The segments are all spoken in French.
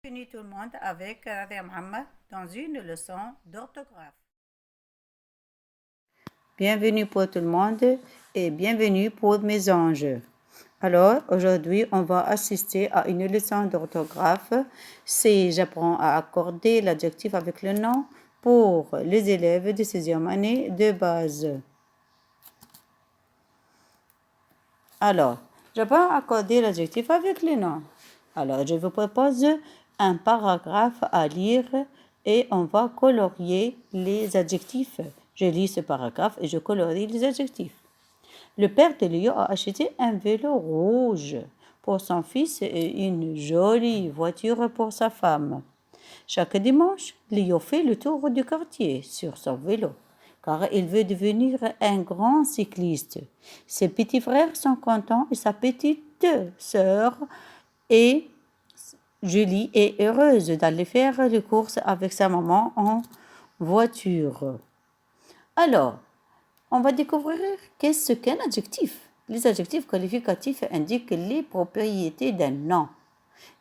Bienvenue tout le monde avec Nadia Mohammed dans une leçon d'orthographe. Bienvenue pour tout le monde et bienvenue pour mes anges. Alors, aujourd'hui, on va assister à une leçon d'orthographe. C'est j'apprends à accorder l'adjectif avec le nom pour les élèves de 6e année de base. Alors, j'apprends à accorder l'adjectif avec le nom. Alors, je vous propose un paragraphe à lire et on va colorier les adjectifs. Je lis ce paragraphe et je colorie les adjectifs. Le père de Léo a acheté un vélo rouge pour son fils et une jolie voiture pour sa femme. Chaque dimanche, Léo fait le tour du quartier sur son vélo, car il veut devenir un grand cycliste. Ses petits frères sont contents et sa petite sœur est Julie est heureuse d'aller faire les courses avec sa maman en voiture. Alors, on va découvrir qu'est-ce qu'un adjectif. Les adjectifs qualificatifs indiquent les propriétés d'un nom,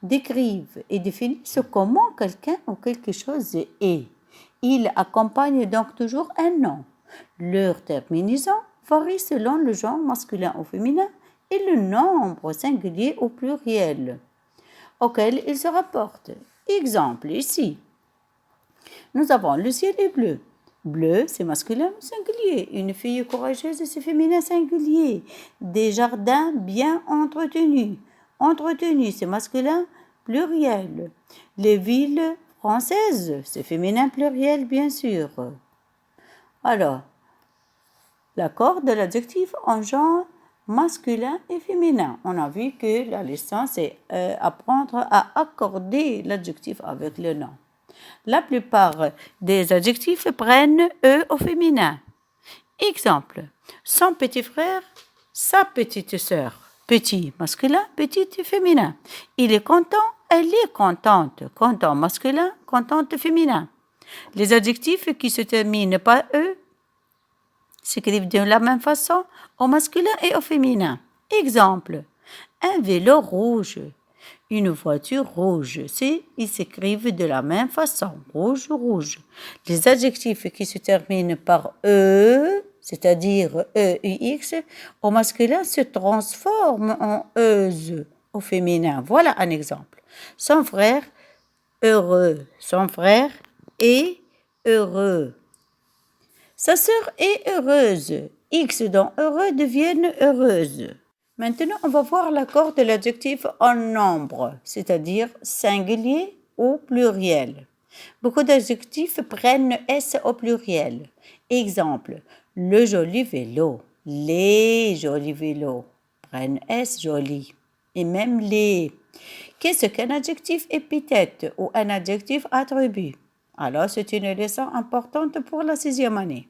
décrivent et définissent comment quelqu'un ou quelque chose est. Ils accompagnent donc toujours un nom. Leur terminaison varie selon le genre masculin ou féminin et le nombre singulier ou pluriel auquel ils se rapportent. Exemple ici. Nous avons le ciel est bleu. Bleu, c'est masculin singulier. Une fille courageuse, c'est féminin singulier. Des jardins bien entretenus. Entretenu, c'est masculin pluriel. Les villes françaises, c'est féminin pluriel, bien sûr. Alors, l'accord de l'adjectif en genre masculin et féminin. On a vu que la leçon, c'est apprendre à accorder l'adjectif avec le nom. La plupart des adjectifs prennent eux au féminin. Exemple, son petit frère, sa petite sœur. Petit masculin, petite féminin. Il est content, elle est contente. Content masculin, contente féminin. Les adjectifs qui se terminent par eux s'écrivent de la même façon au masculin et au féminin. Exemple, un vélo rouge, une voiture rouge. Ils s'écrivent de la même façon, rouge, rouge. Les adjectifs qui se terminent par E, c'est-à-dire EUX, au masculin se transforment en EUS au féminin. Voilà un exemple. Son frère, heureux. Son frère est heureux. Sa sœur est heureuse. X dans heureux deviennent heureuse. Maintenant, on va voir l'accord de l'adjectif en nombre, c'est-à-dire singulier ou pluriel. Beaucoup d'adjectifs prennent S au pluriel. Exemple, le joli vélo, les jolis vélos prennent S joli. Et même les. Qu'est-ce qu'un adjectif épithète ou un adjectif attribut? Alors, c'est une leçon importante pour la 6e année.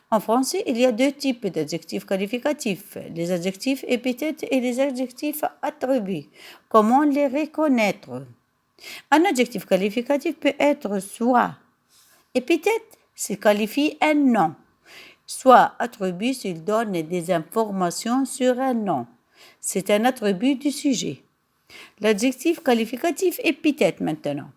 En français, il y a deux types d'adjectifs qualificatifs, les adjectifs épithètes et les adjectifs attributs. Comment les reconnaître? Un adjectif qualificatif peut être soit épithète, s'il qualifie un nom, soit attribut s'il donne des informations sur un nom. C'est un attribut du sujet. L'adjectif qualificatif épithète maintenant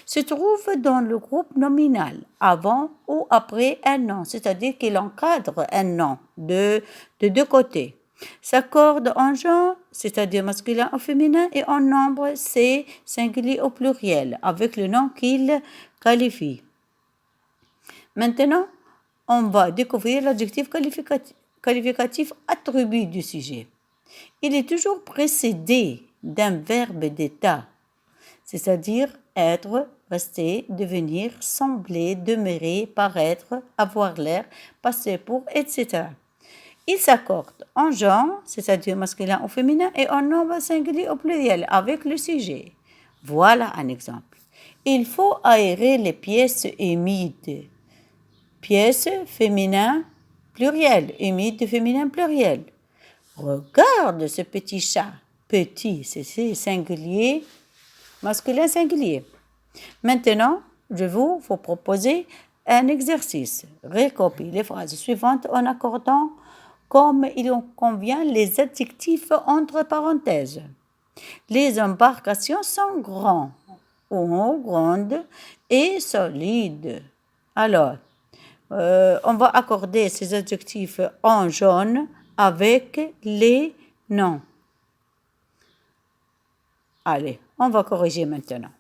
se trouve dans le groupe nominal, avant ou après un nom, c'est-à-dire qu'il encadre un nom de deux côtés. S'accorde en genre, c'est-à-dire masculin ou féminin, et en nombre, c'est singulier au pluriel, avec le nom qu'il qualifie. Maintenant, on va découvrir l'adjectif qualificatif attribut du sujet. Il est toujours précédé d'un verbe d'état, c'est-à-dire être, rester, devenir, sembler, demeurer, paraître, avoir l'air, passer pour, etc. Il s'accorde en genre, c'est-à-dire masculin ou féminin, et en nombre singulier au pluriel avec le sujet. Voilà un exemple. Il faut aérer les pièces humides. Pièces féminin pluriel, humide féminin pluriel. Regarde ce petit chat. Petit, c'est singulier, masculin singulier. Maintenant, je vous proposer un exercice. Recopie les phrases suivantes en accordant, comme il en convient, les adjectifs entre parenthèses. Les embarcations sont grandes ou grande et solide. Alors, on va accorder ces adjectifs en jaune avec les noms. Allez, on va corriger maintenant.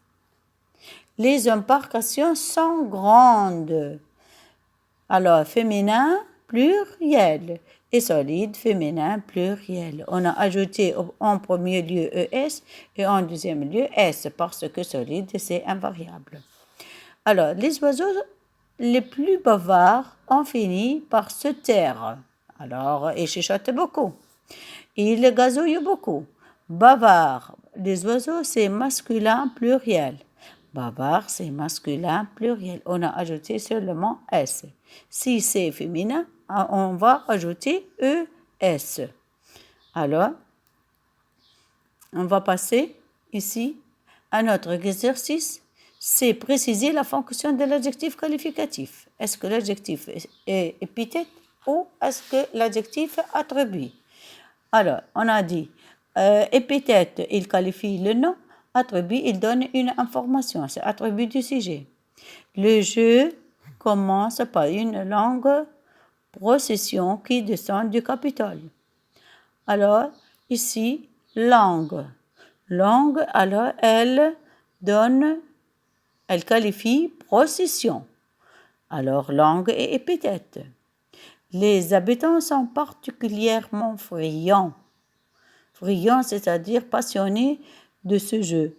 Les embarcations sont grandes. Alors, féminin, pluriel. Et solide, féminin, pluriel. On a ajouté en premier lieu ES et en deuxième lieu S parce que solide, c'est invariable. Alors, les oiseaux les plus bavards ont fini par se taire. Alors, ils chuchotent beaucoup. Ils gazouillent beaucoup. Bavard, les oiseaux, c'est masculin pluriel. Bavard, c'est masculin pluriel. On a ajouté seulement S. Si c'est féminin, on va ajouter ES. Alors, on va passer ici à notre exercice. C'est préciser la fonction de l'adjectif qualificatif. Est-ce que l'adjectif est épithète ou est-ce que l'adjectif attribue? Alors, on a dit épithète, il qualifie le nom. Attribut, il donne une information. C'est attribut du sujet. Le jeu commence par une longue procession qui descend du Capitole. Alors, ici, langue. Langue, alors, elle qualifie procession. Alors, langue et épithète. Les habitants sont particulièrement friands. Friand, c'est-à-dire passionné de ce jeu.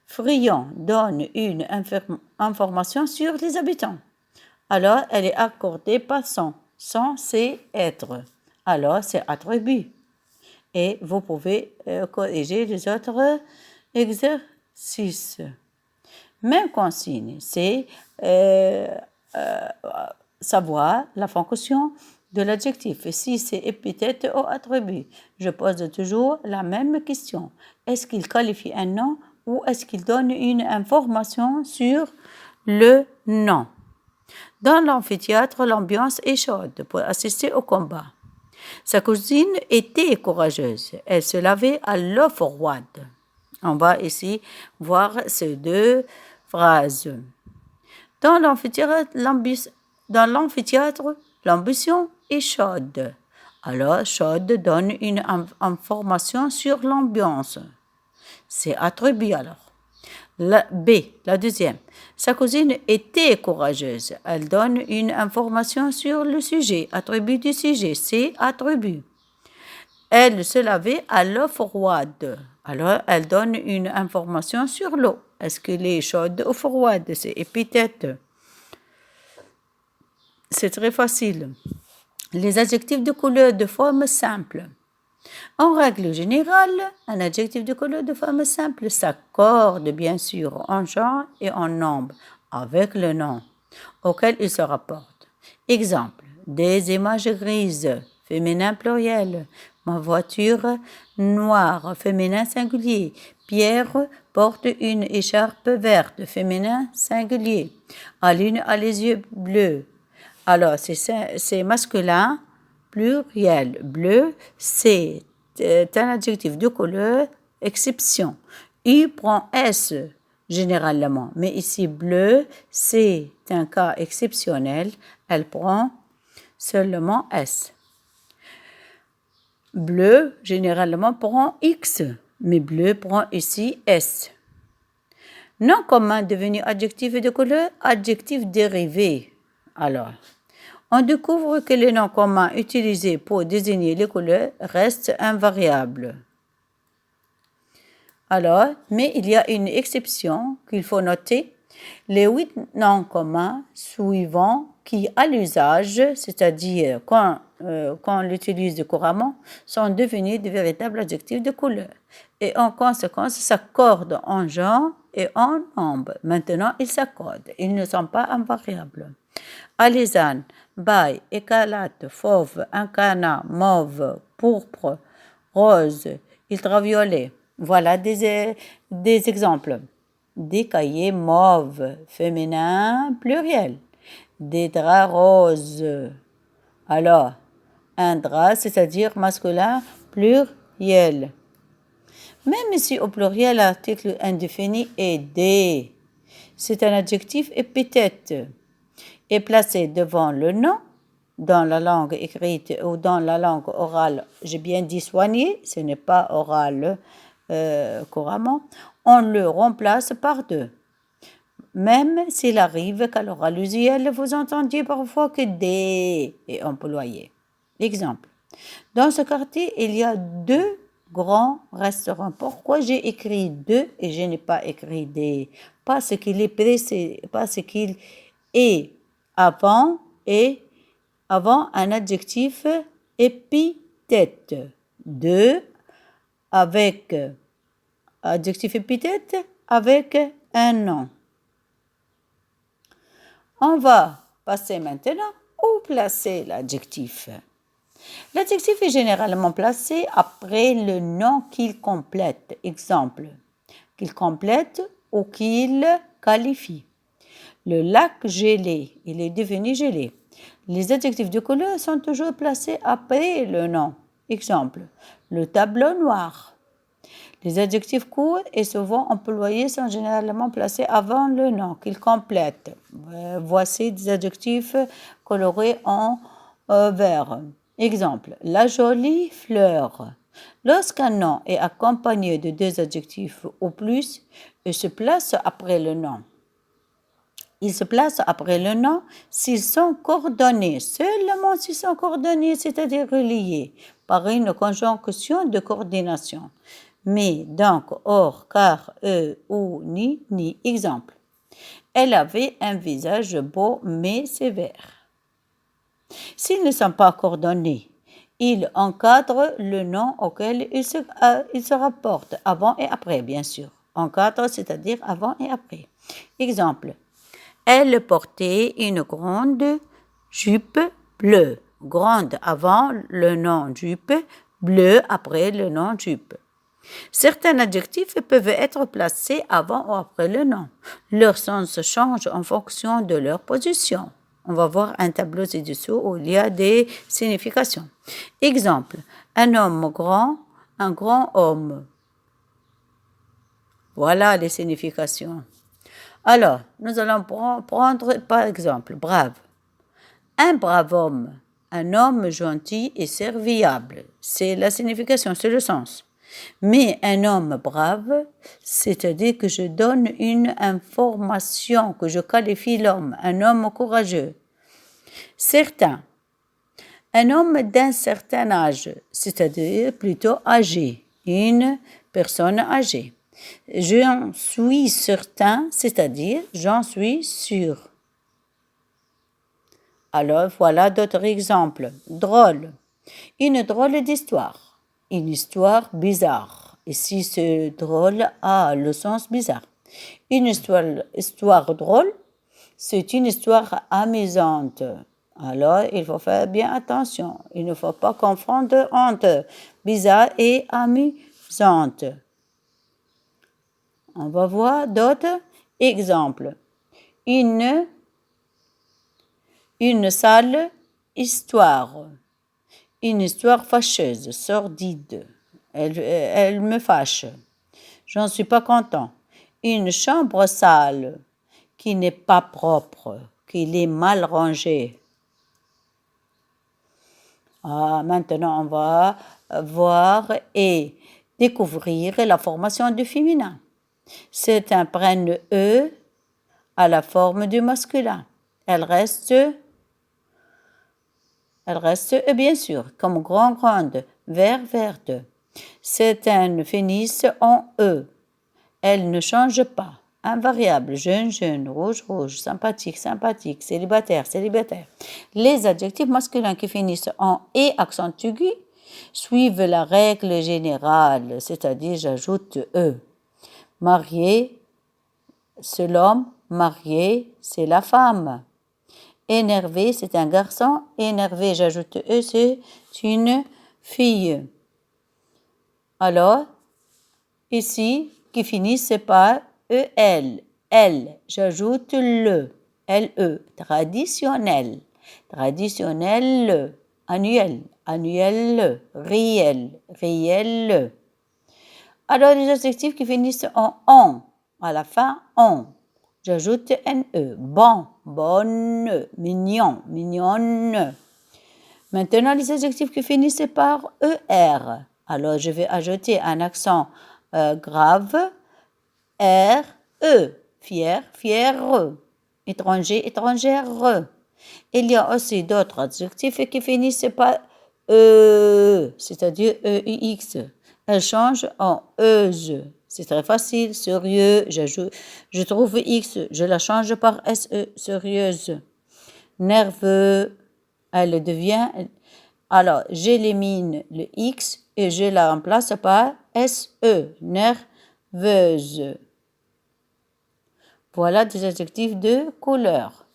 Friand donne une information sur les habitants. Alors, elle est accordée par son. Son, c'est être. Alors, c'est attribut. Et vous pouvez corriger les autres exercices. Même consigne, c'est savoir la fonction de l'adjectif. Si c'est épithète ou attribut, je pose toujours la même question. Est-ce qu'il qualifie un nom ou est-ce qu'il donne une information sur le nom? Dans l'amphithéâtre, l'ambiance est chaude pour assister au combat. Sa cousine était courageuse. Elle se lavait à l'eau froide. On va ici voir ces deux phrases. Dans l'amphithéâtre, l'ambition est chaude. Alors, chaude donne une information sur l'ambiance. C'est attribut alors. La deuxième. Sa cousine était courageuse. Elle donne une information sur le sujet. Attribut du sujet, c'est attribut. Elle se lavait à l'eau froide. Alors, elle donne une information sur l'eau. Est-ce qu'elle est chaude ou froide? C'est épithète. C'est très facile. Les adjectifs de couleur de forme simple. En règle générale, un adjectif de couleur de forme simple s'accorde bien sûr en genre et en nombre avec le nom auquel il se rapporte. Exemple, des images grises, féminin pluriel. Ma voiture noire, féminin singulier. Pierre porte une écharpe verte, féminin singulier. Aline a les yeux bleus. Alors, c'est masculin pluriel. Bleu, c'est un adjectif de couleur, exception. Il prend S généralement, mais ici bleu, c'est un cas exceptionnel. Elle prend seulement S. Bleu, généralement, prend X, mais bleu prend ici S. Nom commun devenu adjectif de couleur, adjectif dérivé. Alors, on découvre que les noms communs utilisés pour désigner les couleurs restent invariables. Alors, mais il y a une exception qu'il faut noter. Les 8 noms communs suivants qui, à l'usage, c'est-à-dire quand on l'utilise couramment, sont devenus de véritables adjectifs de couleur et en conséquence s'accordent en genre et en nombre. Maintenant, ils s'accordent. Ils ne sont pas invariables. Alezane, baille, écarlate, fauve, incarnat, mauve, pourpre, rose, ultraviolet. Voilà des exemples. Des cahiers mauves, féminin, pluriel. Des draps roses. Alors, un drap, c'est-à-dire masculin, pluriel. Même si au pluriel l'article indéfini est des, c'est un adjectif épithète, est placé devant le nom, dans la langue écrite ou dans la langue orale, j'ai bien dit soigné, ce n'est pas oral couramment, on le remplace par de. Même s'il arrive qu'à l'oral usuel, vous entendiez parfois que des est employé. Exemple. Dans ce quartier, il y a 2 grands restaurants. Pourquoi j'ai écrit 2 et je n'ai pas écrit des? Parce qu'il est parce qu'il est avant et avant un adjectif épithète. 2 avec adjectif épithète avec un nom. On va passer maintenant où placer l'adjectif. L'adjectif est généralement placé après le nom qu'il complète. Exemple, qu'il complète ou qu'il qualifie. Le lac gelé, il est devenu gelé. Les adjectifs de couleur sont toujours placés après le nom. Exemple, le tableau noir. Les adjectifs courts et souvent employés sont généralement placés avant le nom qu'ils complètent. Voici des adjectifs colorés en vert. Exemple, la jolie fleur. Lorsqu'un nom est accompagné de 2 adjectifs ou plus, il se place après le nom. Ils se placent après le nom s'ils sont coordonnés, seulement s'ils sont coordonnés, c'est-à-dire reliés par une conjonction de coordination. Mais, donc, or, car, ou, ni. Exemple. Elle avait un visage beau mais sévère. S'ils ne sont pas coordonnés, ils encadrent le nom auquel ils se rapportent, avant et après, bien sûr. Encadre, c'est-à-dire avant et après. Exemple. Elle portait une grande jupe bleue. Grande avant le nom jupe, bleu après le nom jupe. Certains adjectifs peuvent être placés avant ou après le nom. Leur sens change en fonction de leur position. On va voir un tableau ci-dessous où il y a des significations. Exemple, un homme grand, un grand homme. Voilà les significations. Alors, nous allons prendre par exemple brave. Un brave homme, un homme gentil et serviable. C'est la signification, c'est le sens. Mais un homme brave, c'est-à-dire que je donne une information, que je qualifie l'homme, un homme courageux. Certain, un homme d'un certain âge, c'est-à-dire plutôt âgé, une personne âgée. J'en suis certain, c'est-à-dire j'en suis sûr. Alors voilà d'autres exemples. Drôle, une drôle d'histoire. Une histoire bizarre. Ici, ce drôle a le sens bizarre. Une histoire drôle, c'est une histoire amusante. Alors, il faut faire bien attention. Il ne faut pas confondre entre bizarre et amusante. On va voir d'autres exemples. Une sale histoire. Une histoire fâcheuse, sordide. Elle me fâche. J'en suis pas content. Une chambre sale qui n'est pas propre, qui est mal rangée. Maintenant, on va voir et découvrir la formation du féminin. C'est un prénom E à la forme du masculin. Elle reste bien sûr comme grande, verte. C'est un finis en E. Elle ne change pas. Invariable, jeune, rouge, sympathique, célibataire. Les adjectifs masculins qui finissent en et accent aigu suivent la règle générale, c'est-à-dire j'ajoute E. Marié, c'est l'homme. Marié, c'est la femme. Énervé, c'est un garçon. Énervé, j'ajoute E, c'est une fille. Alors, ici, qui finissent par EL. Elle, j'ajoute le. LE. Traditionnel. Annuel. Réel. Alors, les adjectifs qui finissent en on, à la fin, on. J'ajoute NE. Bon, bonne, mignon, mignonne. Maintenant, les adjectifs qui finissent par ER. Alors, je vais ajouter un accent grave. R, E. Fier, fière. Étranger, étrangère. Il y a aussi d'autres adjectifs qui finissent par E, c'est-à-dire EUX. Elles changent en EUS. C'est très facile. Sérieux, je trouve X, je la change par SE, sérieuse. Nerveux, elle devient. Alors, j'élimine le X et je la remplace par SE, nerveuse. Voilà des adjectifs de couleur.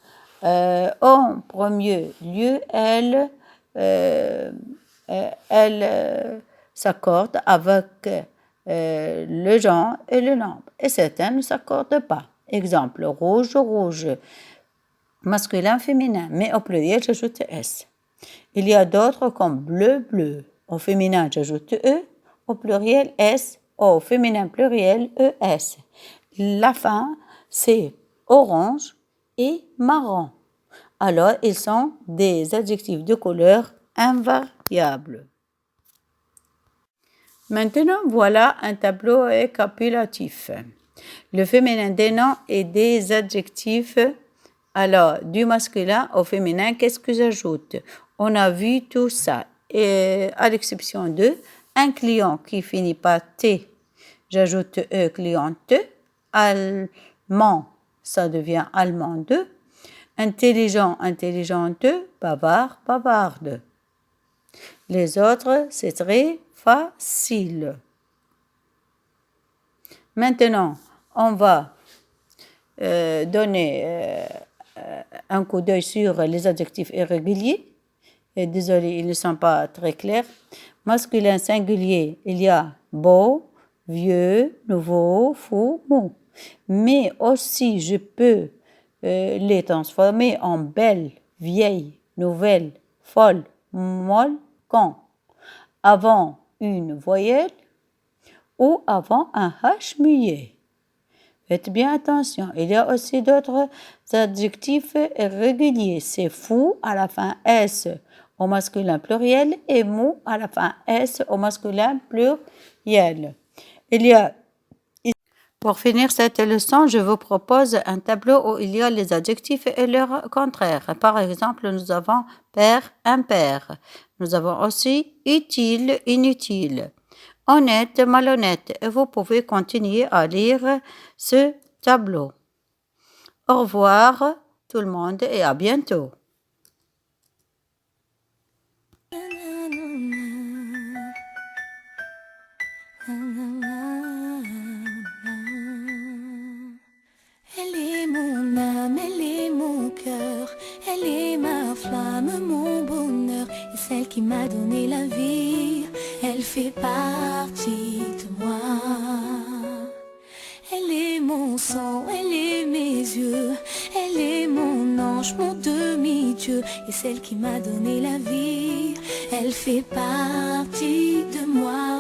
En premier lieu, elle s'accorde avec le genre et le nombre. Et certains ne s'accordent pas. Exemple, rouge, rouge, masculin, féminin, mais au pluriel, j'ajoute S. Il y a d'autres comme bleu, bleu. Au féminin, j'ajoute E. Au pluriel, S. Au féminin pluriel, ES. La fin, c'est orange et marron. Alors, ils sont des adjectifs de couleur invariables. Maintenant, voilà un tableau récapitulatif. Le féminin des noms et des adjectifs. Alors, du masculin au féminin, qu'est-ce que j'ajoute? On a vu tout ça. Et à l'exception de un client qui finit par T, j'ajoute E, cliente. Allemand, ça devient allemande. Intelligent, intelligente. Bavard, bavarde. Les autres, c'est très facile. Maintenant, on va donner un coup d'œil sur les adjectifs irréguliers. Et désolé, ils ne sont pas très clairs. Masculin singulier, il y a beau, vieux, nouveau, fou, mou. Mais aussi, je peux les transformer en belle, vieille, nouvelle, folle, molle, quand. Avant une voyelle ou avant un H muet. Faites bien attention. Il y a aussi d'autres adjectifs réguliers. C'est fou à la fin S au masculin pluriel et mou à la fin S au masculin pluriel. Pour finir cette leçon, je vous propose un tableau où il y a les adjectifs et leurs contraires. Par exemple, nous avons père, impair. Nous avons aussi utile, inutile. Honnête, malhonnête. Et vous pouvez continuer à lire ce tableau. Au revoir tout le monde et à bientôt. Elle est mon âme, elle est mon cœur, elle est ma flamme, mon bonheur, et celle qui m'a donné la vie, elle fait partie de moi. Elle est mon sang, elle est mes yeux, elle est mon ange, mon demi-dieu, et celle qui m'a donné la vie, elle fait partie de moi.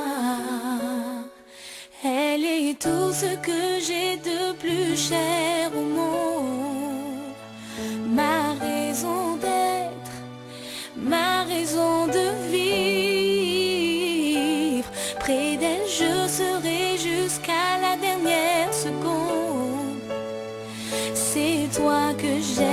Elle est tout ce que j'ai de plus cher au monde, ma raison d'être, ma raison de vivre. Près d'elle je serai jusqu'à la dernière seconde. C'est toi que j'aime.